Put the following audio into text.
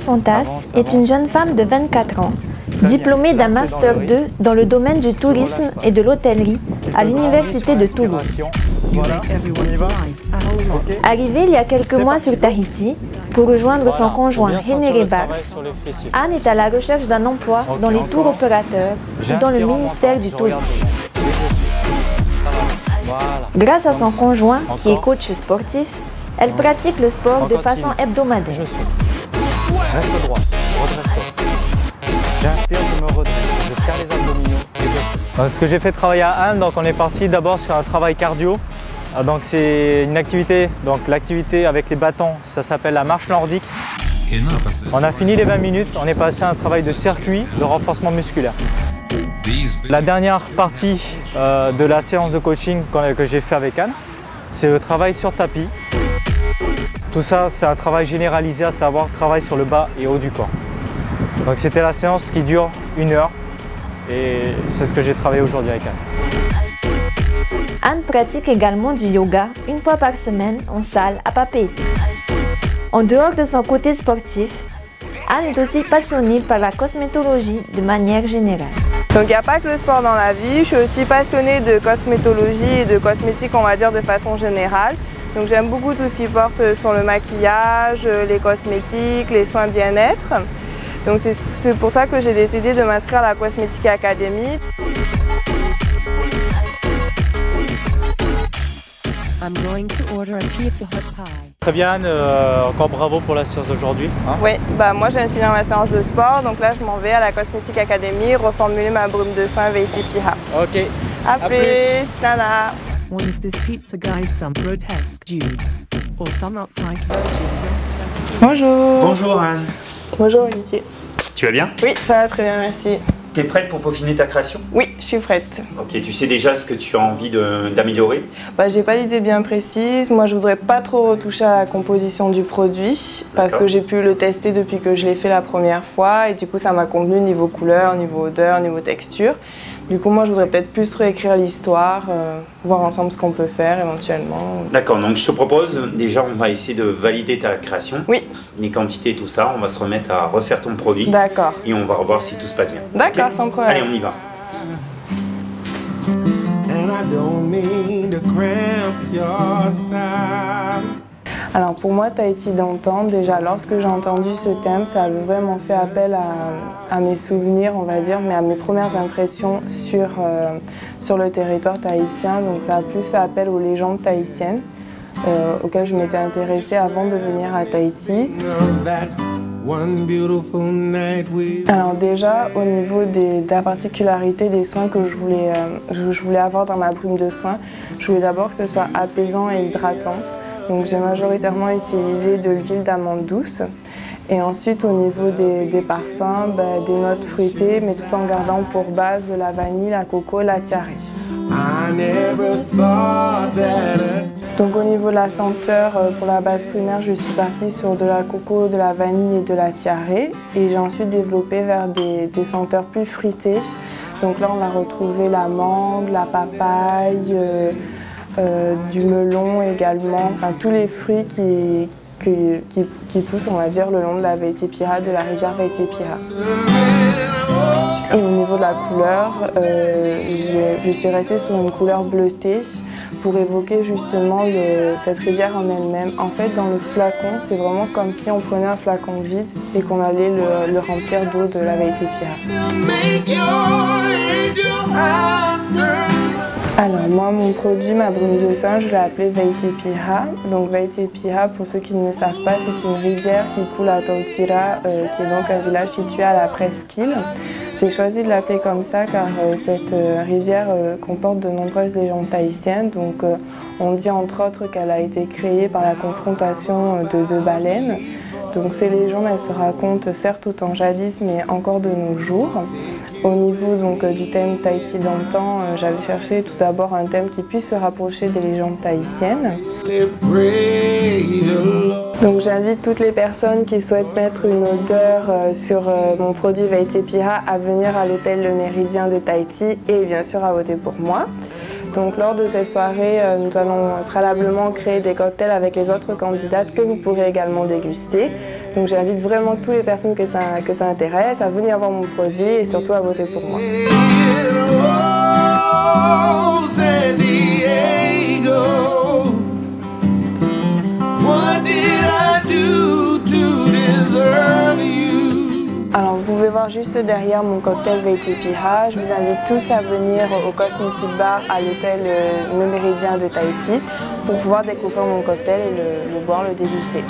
Fontas est une jeune femme de 24 ans, diplômée d'un Master 2 dans le domaine du tourisme et de l'hôtellerie à l'Université de Toulouse. Arrivée il y a quelques mois sur Tahiti pour rejoindre son conjoint Henry Barth, Anne est à la recherche d'un emploi dans les tours opérateurs ou dans le ministère du Tourisme. Grâce à son conjoint, qui est coach sportif, elle pratique le sport de façon hebdomadaire. Reste droit, redresse-toi. J'inspire, je me redresse, je serre les abdominaux. Ce que j'ai fait travailler à Anne, donc on est parti d'abord sur un travail cardio. Donc c'est une activité, donc l'activité avec les bâtons, ça s'appelle la marche nordique. On a fini les 20 minutes, on est passé à un travail de circuit, de renforcement musculaire. La dernière partie de la séance de coaching que j'ai fait avec Anne, c'est le travail sur tapis. Tout ça, c'est un travail généralisé, à savoir travail sur le bas et haut du corps. Donc c'était la séance qui dure 1 heure et c'est ce que j'ai travaillé aujourd'hui avec Anne. Anne pratique également du yoga 1 fois par semaine en salle à Papeete. En dehors de son côté sportif, Anne est aussi passionnée par la cosmétologie de manière générale. Donc il n'y a pas que le sport dans la vie, je suis aussi passionnée de cosmétologie et de cosmétique, on va dire, de façon générale. Donc j'aime beaucoup tout ce qui porte sur le maquillage, les cosmétiques, les soins bien-être. Donc c'est pour ça que j'ai décidé de m'inscrire à la Cosmetic Academy. Très bien Anne, encore bravo pour la séance d'aujourd'hui. Hein? Oui, moi je viens de finir ma séance de sport, donc là je m'en vais à la Cosmetic Academy reformuler ma brume de soin Veiti Piha. Ok, à plus. Nana. Bonjour. Bonjour Anne. Bonjour Olivier. Tu vas bien? Oui, ça va très bien, merci. Tu es prête pour peaufiner ta création? Oui, je suis prête. Ok, tu sais déjà ce que tu as envie d'améliorer? J'ai pas d'idée bien précise. Moi, je voudrais pas trop retoucher à la composition du produit parce que j'ai pu le tester depuis que je l'ai fait la première fois et du coup, ça m'a convenu niveau couleur, niveau odeur, niveau texture. Du coup, moi, je voudrais peut-être plus réécrire l'histoire, voir ensemble ce qu'on peut faire éventuellement. D'accord, donc je te propose, déjà, on va essayer de valider ta création. Oui. Les quantités et tout ça, on va se remettre à refaire ton produit. D'accord. Et on va revoir si tout se passe bien. D'accord, okay? Sans problème. Allez, on y va. Alors pour moi, Tahiti d'antan, déjà lorsque j'ai entendu ce thème, ça a vraiment fait appel à mes souvenirs, on va dire, mais à mes premières impressions sur le territoire tahitien. Donc ça a plus fait appel aux légendes tahitiennes auxquelles je m'étais intéressée avant de venir à Tahiti. Alors déjà, au niveau de la particularité des soins que je voulais avoir dans ma brume de soin, je voulais d'abord que ce soit apaisant et hydratant. Donc j'ai majoritairement utilisé de l'huile d'amande douce. Et ensuite au niveau des parfums, des notes fruitées, mais tout en gardant pour base de la vanille, la coco, la tiare. Donc au niveau de la senteur, pour la base primaire, je suis partie sur de la coco, de la vanille et de la tiare. Et j'ai ensuite développé vers des senteurs plus fruitées. Donc là on va retrouver la mangue, la papaye, du melon également, enfin tous les fruits qui poussent, on va dire, le long de la Veiti Piha, de la rivière Veiti Piha. Et au niveau de la couleur, je suis restée sur une couleur bleutée pour évoquer justement cette rivière en elle-même. En fait, dans le flacon, c'est vraiment comme si on prenait un flacon vide et qu'on allait le remplir d'eau de la Veiti Piha. Alors moi, mon produit, ma brume de soin, je l'ai appelée Veiti Piha. Donc Veiti Piha, pour ceux qui ne savent pas, c'est une rivière qui coule à Tautira, qui est donc un village situé à la presqu'île. J'ai choisi de l'appeler comme ça car cette rivière comporte de nombreuses légendes tahitiennes. Donc on dit entre autres qu'elle a été créée par la confrontation de 2 baleines. Donc ces légendes, elles se racontent certes autant jadis, mais encore de nos jours. Au niveau donc, du thème Tahiti d'antan, j'avais cherché tout d'abord un thème qui puisse se rapprocher des légendes tahitiennes. Donc j'invite toutes les personnes qui souhaitent mettre une odeur sur mon produit Veiti Piha à venir à l'hôtel Le Méridien de Tahiti et bien sûr à voter pour moi. Donc lors de cette soirée, nous allons préalablement créer des cocktails avec les autres candidates que vous pourrez également déguster. Donc j'invite vraiment toutes les personnes que ça intéresse à venir voir mon produit et surtout à voter pour moi. Alors vous pouvez voir juste derrière mon cocktail Vérité Piha. Je vous invite tous à venir au Cosmetic Bar à l'hôtel Le Méridien de Tahiti pour pouvoir découvrir mon cocktail et le boire, le déguster.